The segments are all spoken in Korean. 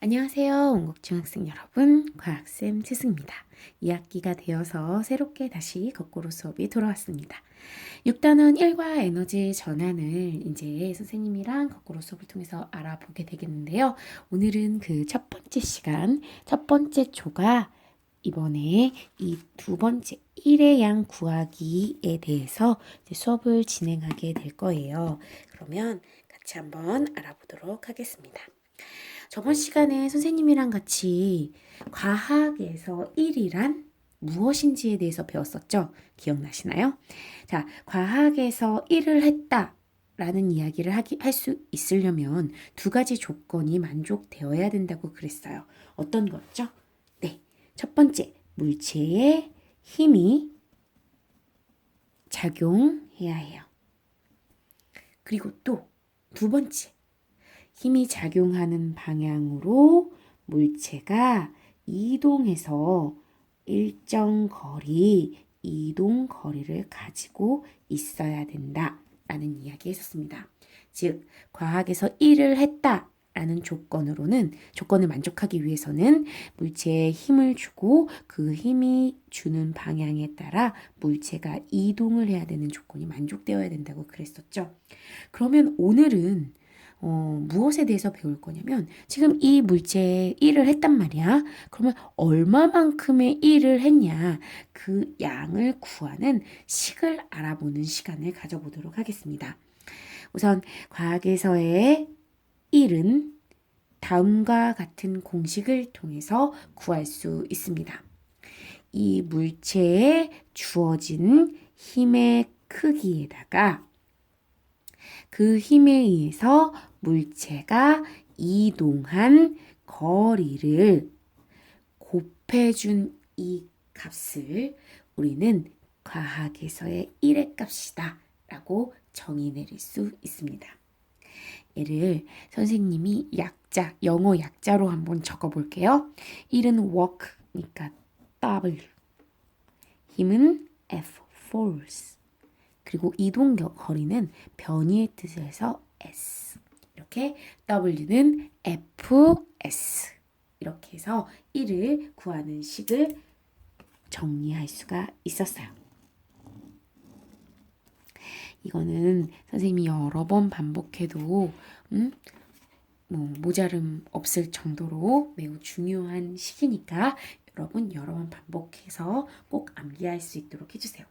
안녕하세요. 원국중학생 여러분, 과학쌤 최승입니다. 2학기가 되어서 새롭게 다시 거꾸로 수업이 돌아왔습니다. 6단원 1과 에너지 전환을 이제 선생님이랑 거꾸로 수업을 통해서 알아보게 되겠는데요. 오늘은 그 첫 번째 시간, 첫 번째 조가 이번에 이 두 번째 1의 양 구하기에 대해서 이제 수업을 진행하게 될 거예요. 그러면 같이 한번 알아보도록 하겠습니다. 저번 시간에 선생님이랑 같이 과학에서 1이란 무엇인지에 대해서 배웠었죠? 기억나시나요? 자, 과학에서 1을 했다 라는 이야기를 할 수 있으려면 두 가지 조건이 만족되어야 된다고 그랬어요. 어떤 거였죠? 네, 첫 번째, 물체의 힘이 작용해야 해요. 그리고 또 두 번째, 힘이 작용하는 방향으로 물체가 이동해서 일정 거리, 이동 거리를 가지고 있어야 된다라는 이야기 했었습니다. 즉, 과학에서 1을 했다라는 조건을 만족하기 위해서는 물체에 힘을 주고 그 힘이 주는 방향에 따라 물체가 이동을 해야 되는 조건이 만족되어야 된다고 그랬었죠. 그러면 오늘은 무엇에 대해서 배울 거냐면 지금 이 물체에 일을 했단 말이야. 그러면 얼마만큼의 일을 했냐 그 양을 구하는 식을 알아보는 시간을 가져보도록 하겠습니다. 우선 과학에서의 일은 다음과 같은 공식을 통해서 구할 수 있습니다. 이 물체에 주어진 힘의 크기에다가 그 힘에 의해서 물체가 이동한 거리를 곱해준 이 값을 우리는 과학에서의 1의 값이다 라고 정의 내릴 수 있습니다. 얘를 선생님이 영어 약자로 한번 적어볼게요. 1은 work니까 W, 힘은 F, force, 그리고 이동 거리는 변이의 뜻에서 S. 이렇게 W는 FS. 이렇게 해서 1을 구하는 식을 정리할 수가 있었어요. 이거는 선생님이 여러 번 반복해도 모자름 없을 정도로 매우 중요한 식이니까 여러분 여러 번 반복해서 꼭 암기할 수 있도록 해주세요.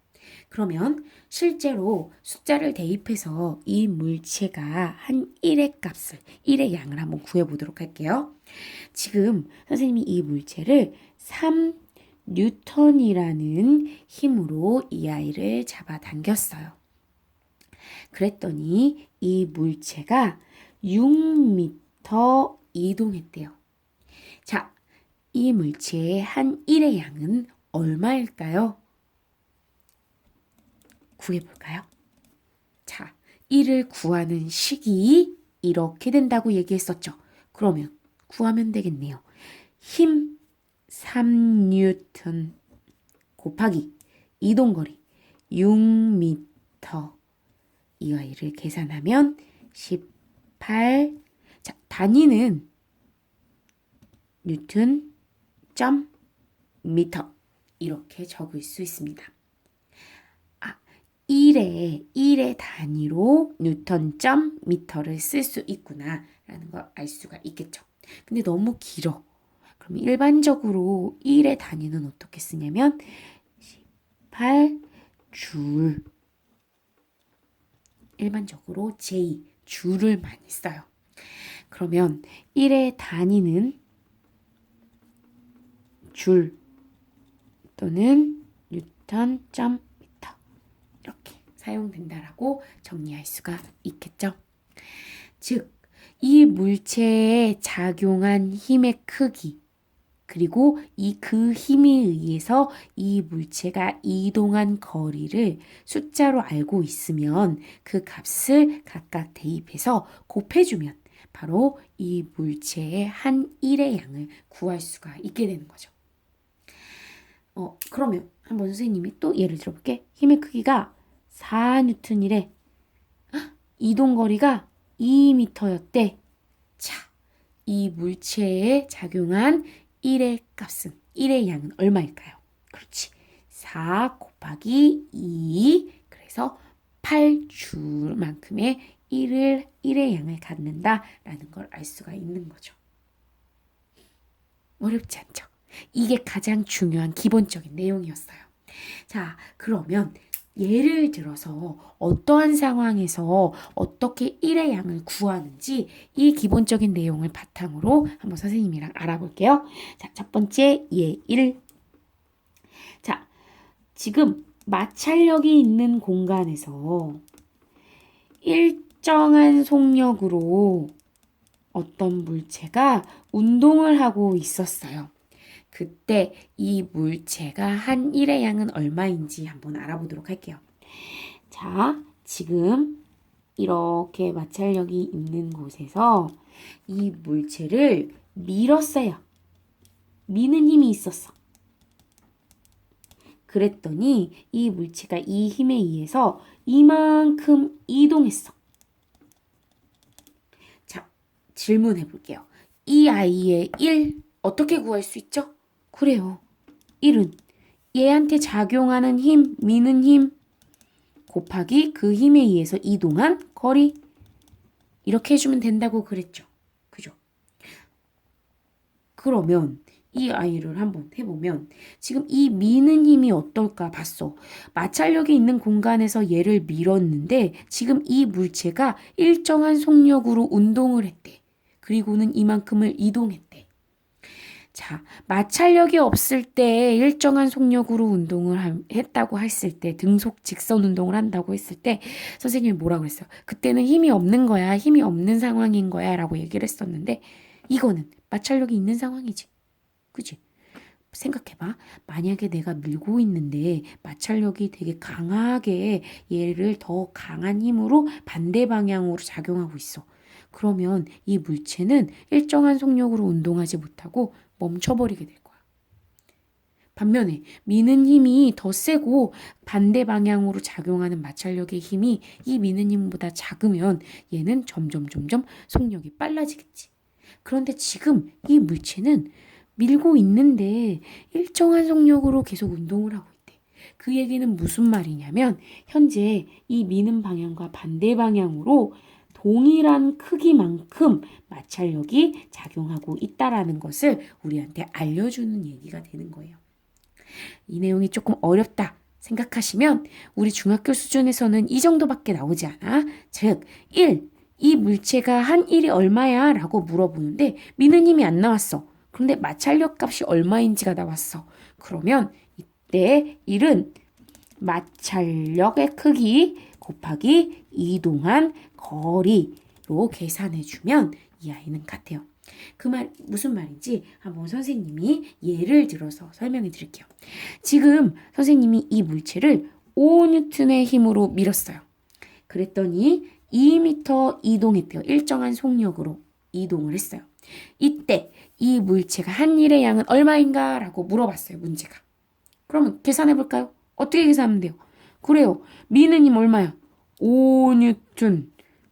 그러면 실제로 숫자를 대입해서 이 물체가 한 1의 값을, 1의 양을 한번 구해보도록 할게요. 지금 선생님이 이 물체를 3뉴턴이라는 힘으로 이 아이를 잡아당겼어요. 그랬더니 이 물체가 6m 이동했대요. 자, 이 물체의 한 1의 양은 얼마일까요? 구해볼까요? 자, 1을 구하는 식이 이렇게 된다고 얘기했었죠. 그러면 구하면 되겠네요. 힘 3뉴턴 곱하기 이동거리 6m 이 아이를 계산하면 18. 자, 단위는 뉴턴 점 미터 이렇게 적을 수 있습니다. 1의 단위로 뉴턴 점 미터를 쓸 수 있구나 라는 걸 알 수가 있겠죠. 근데 너무 길어. 그럼 일반적으로 1의 단위는 어떻게 쓰냐면 18줄. 일반적으로 J, 줄을 많이 써요. 그러면 1의 단위는 줄 또는 뉴턴 점 미터 이렇게 사용된다라고 정리할 수가 있겠죠. 즉, 이 물체에 작용한 힘의 크기 그리고 그 힘에 의해서 이 물체가 이동한 거리를 숫자로 알고 있으면 그 값을 각각 대입해서 곱해주면 바로 이 물체의 한 1의 양을 구할 수가 있게 되는 거죠. 그러면 한번 선생님이 또 예를 들어볼게. 힘의 크기가 4뉴턴이래. 이동 거리가 2m였대. 자, 이 물체에 작용한 1의 값은, 1의 양은 얼마일까요? 그렇지. 4 곱하기 2. 그래서 8줄만큼의 1의 양을 갖는다라는 걸 알 수가 있는 거죠. 어렵지 않죠? 이게 가장 중요한 기본적인 내용이었어요. 자, 그러면 예를 들어서 어떠한 상황에서 어떻게 1의 양을 구하는지 이 기본적인 내용을 바탕으로 한번 선생님이랑 알아볼게요. 자, 첫 번째 예 1. 자, 지금 마찰력이 있는 공간에서 일정한 속력으로 어떤 물체가 운동을 하고 있었어요. 그때 이 물체가 한 1의 양은 얼마인지 한번 알아보도록 할게요. 자, 지금 이렇게 마찰력이 있는 곳에서 이 물체를 밀었어요. 미는 힘이 있었어. 그랬더니 이 물체가 이 힘에 의해서 이만큼 이동했어. 자, 질문해 볼게요. 이 아이의 1 어떻게 구할 수 있죠? 그래요. 1은 얘한테 작용하는 힘, 미는 힘 곱하기 그 힘에 의해서 이동한 거리. 이렇게 해주면 된다고 그랬죠. 그죠? 그러면 이 아이를 한번 해보면 지금 이 미는 힘이 어떨까 봤어. 마찰력이 있는 공간에서 얘를 밀었는데 지금 이 물체가 일정한 속력으로 운동을 했대. 그리고는 이만큼을 이동했대. 자, 마찰력이 없을 때 일정한 속력으로 운동을 했다고 했을 때, 등속 직선 운동을 한다고 했을 때 선생님이 뭐라고 했어요? 그때는 힘이 없는 거야, 힘이 없는 상황인 거야 라고 얘기를 했었는데 이거는 마찰력이 있는 상황이지. 그치? 생각해봐. 만약에 내가 밀고 있는데 마찰력이 되게 강하게 얘를 더 강한 힘으로 반대 방향으로 작용하고 있어. 그러면 이 물체는 일정한 속력으로 운동하지 못하고 멈춰버리게 될 거야. 반면에 미는 힘이 더 세고 반대 방향으로 작용하는 마찰력의 힘이 이 미는 힘보다 작으면 얘는 점점 속력이 빨라지겠지. 그런데 지금 이 물체는 밀고 있는데 일정한 속력으로 계속 운동을 하고 있대. 그 얘기는 무슨 말이냐면 현재 이 미는 방향과 반대 방향으로 동일한 크기만큼 마찰력이 작용하고 있다라는 것을 우리한테 알려주는 얘기가 되는 거예요. 이 내용이 조금 어렵다 생각하시면 우리 중학교 수준에서는 이 정도밖에 나오지 않아. 즉, 1. 이 물체가 한 1이 얼마야? 라고 물어보는데 미는 힘이 안 나왔어. 그런데 마찰력 값이 얼마인지가 나왔어. 그러면 이때 1은 마찰력의 크기 곱하기 이동한 거리로 계산해주면 이 아이는 같아요. 그 말 무슨 말인지 한번 선생님이 예를 들어서 설명해 드릴게요. 지금 선생님이 이 물체를 5N의 힘으로 밀었어요. 그랬더니 2m 이동했대요. 일정한 속력으로 이동을 했어요. 이때 이 물체가 한 일의 양은 얼마인가? 라고 물어봤어요. 문제가. 그러면 계산해 볼까요? 어떻게 계산하면 돼요? 그래요. 미는 힘 얼마야? 5N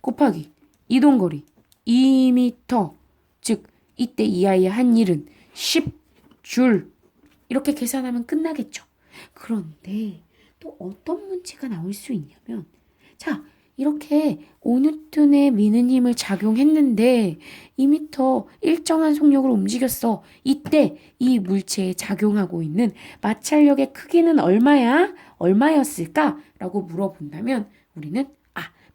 곱하기 이동거리 2m. 즉 이때 이 아이의 한 일은 10줄. 이렇게 계산하면 끝나겠죠. 그런데 또 어떤 문제가 나올 수 있냐면 자, 이렇게 5N의 미는 힘을 작용했는데 2m 일정한 속력으로 움직였어. 이때 이 물체에 작용하고 있는 마찰력의 크기는 얼마야? 얼마였을까? 라고 물어본다면 우리는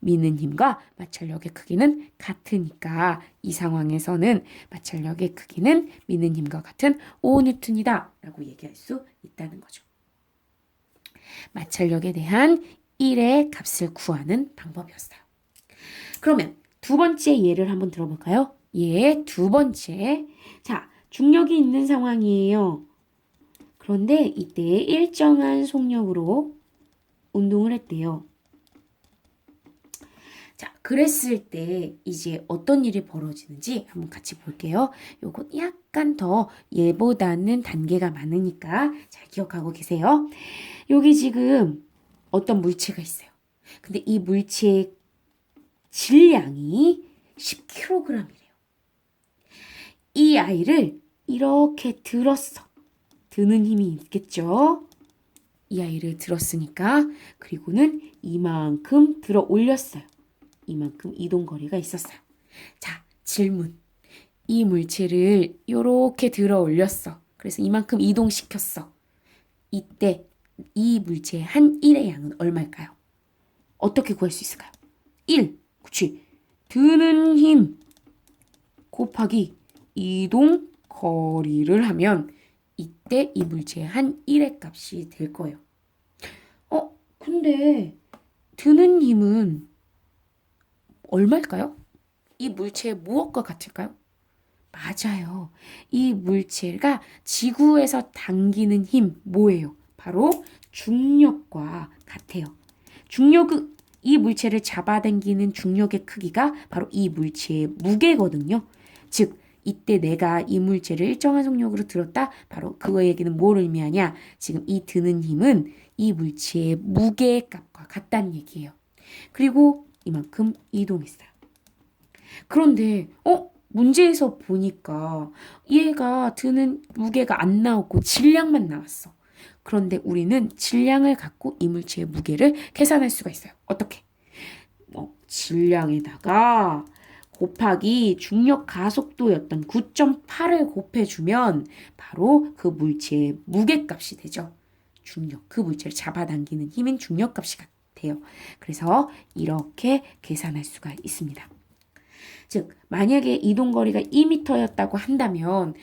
미는 힘과 마찰력의 크기는 같으니까 이 상황에서는 마찰력의 크기는 미는 힘과 같은 5N이다 라고 얘기할 수 있다는 거죠. 마찰력에 대한 1의 값을 구하는 방법이었어요. 그러면 두 번째 예를 한번 들어볼까요? 예, 두 번째. 자, 중력이 있는 상황이에요. 그런데 이때 일정한 속력으로 운동을 했대요. 자, 그랬을 때 이제 어떤 일이 벌어지는지 한번 같이 볼게요. 요거 약간 더 얘보다는 단계가 많으니까 잘 기억하고 계세요. 여기 지금 어떤 물체가 있어요. 근데 이 물체의 질량이 10kg이래요. 아이를 이렇게 들었어. 드는 힘이 있겠죠? 이 아이를 들었으니까 그리고는 이만큼 들어 올렸어요. 이만큼 이동거리가 있었어요. 자, 질문. 이 물체를 이렇게 들어 올렸어. 그래서 이만큼 이동시켰어. 이때 이 물체의 한 1의 양은 얼마일까요? 어떻게 구할 수 있을까요? 1. 그치. 드는 힘 곱하기 이동 거리를 하면 이때 이 물체의 한 1의 값이 될 거예요. 근데 드는 힘은 얼마일까요? 이 물체의 무엇과 같을까요? 맞아요. 이 물체가 지구에서 당기는 힘 뭐예요? 바로 중력과 같아요. 이 물체를 잡아당기는 중력의 크기가 바로 이 물체의 무게거든요. 즉, 이때 내가 이 물체를 일정한 속력으로 들었다. 바로 그거 얘기는 뭘 의미하냐? 지금 이 드는 힘은 이 물체의 무게의 값과 같다는 얘기예요. 그리고 이만큼 이동했어요. 그런데 문제에서 보니까 얘가 드는 무게가 안 나오고 질량만 나왔어. 그런데 우리는 질량을 갖고 이 물체의 무게를 계산할 수가 있어요. 어떻게? 질량에다가 곱하기 중력 가속도였던 9.8을 곱해주면 바로 그 물체의 무게값이 되죠. 중력, 그 물체를 잡아당기는 힘인 중력값이 같아요. 그래서 이렇게 계산할 수가 있습니다. 즉, 만약에 이동거리가 2m였다고 한다면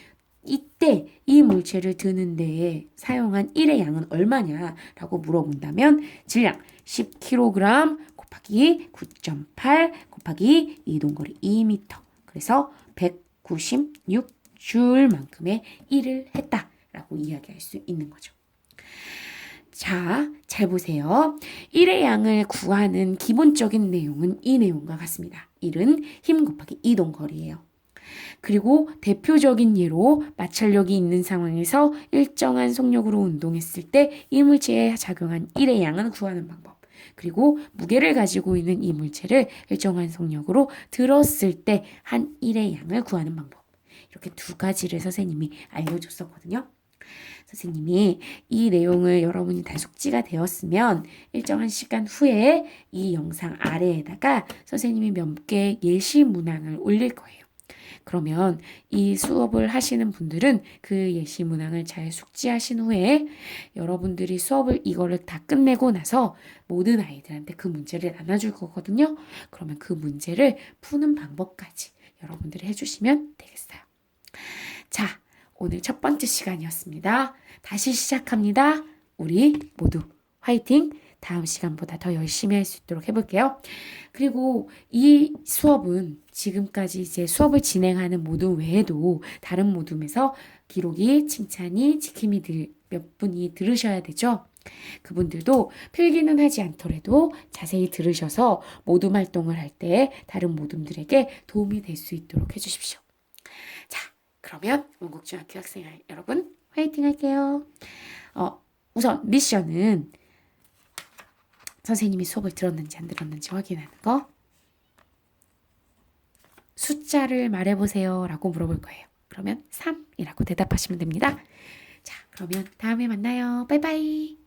이때 이 물체를 드는 데에 사용한 1의 양은 얼마냐라고 물어본다면 질량 10kg 곱하기 9.8 곱하기 이동거리 2m 그래서 196줄만큼의 일을 했다라고 이야기할 수 있는 거죠. 자, 잘 보세요. 1의 양을 구하는 기본적인 내용은 이 내용과 같습니다. 1은 힘 곱하기 이동거리예요. 그리고 대표적인 예로 마찰력이 있는 상황에서 일정한 속력으로 운동했을 때 이 물체에 작용한 1의 양은 구하는 방법. 그리고 무게를 가지고 있는 이 물체를 일정한 속력으로 들었을 때 한 1의 양을 구하는 방법. 이렇게 두 가지를 선생님이 알려줬었거든요. 선생님이 이 내용을 여러분이 다 숙지가 되었으면 일정한 시간 후에 이 영상 아래에다가 선생님이 몇 개의 예시 문항을 올릴 거예요. 그러면 이 수업을 하시는 분들은 그 예시 문항을 잘 숙지하신 후에 여러분들이 수업을 이거를 다 끝내고 나서 모든 아이들한테 그 문제를 나눠줄 거거든요. 그러면 그 문제를 푸는 방법까지 여러분들이 해주시면 되겠어요. 자, 오늘 첫 번째 시간이었습니다. 다시 시작합니다. 우리 모두 화이팅! 다음 시간보다 더 열심히 할 수 있도록 해볼게요. 그리고 이 수업은 지금까지 이제 수업을 진행하는 모둠 외에도 다른 모둠에서 기록이, 칭찬이, 지킴이 몇 분이 들으셔야 되죠. 그분들도 필기는 하지 않더라도 자세히 들으셔서 모둠 활동을 할 때 다른 모둠들에게 도움이 될 수 있도록 해주십시오. 자, 그러면 원곡중학교 학생 여러분 화이팅 할게요. 우선 미션은 선생님이 수업을 들었는지 안 들었는지 확인하는 거. 숫자를 말해보세요 라고 물어볼 거예요. 그러면 3이라고 대답하시면 됩니다. 자, 그러면 다음에 만나요. 빠이빠이.